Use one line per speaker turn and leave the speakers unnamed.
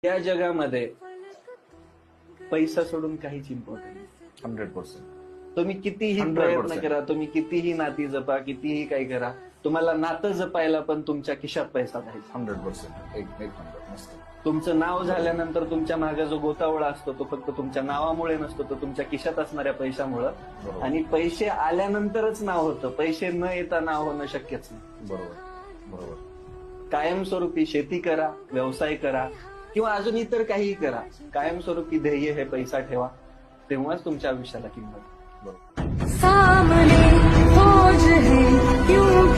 या जगामध्ये पैसा सोडून काहीच इम्पॉर्टंट नाही.
100%.
तुम्ही कितीही
100%.
प्रयत्न करा, तुम्ही कितीही नाती जपा, कितीही काही करा, तुम्हाला नातं जपायला पण तुमच्या खिशात पैसा पाहिजे.
100%. एक नंबर. मस्त.
तुमचं नाव झाल्यानंतर तुमच्या मागे जो गोतावळा असतो तो फक्त तुमच्या नावामुळे नसतो, तो तुमच्या खिशात असणाऱ्या पैशामुळं.
बरोबर.
आणि पैसे आल्यानंतरच नाव होतं, पैसे न येता नाव होणं शक्यच नाही.
बरोबर.
कायमस्वरूपी शेती करा, व्यवसाय करा किंवा अजून इतर काहीही करा, कायमस्वरूपी ध्येय हे पैसा ठेवा, तेव्हाच तुमच्या आयुष्याला किंमत.
बरोबर.
सामने फौज है क्यों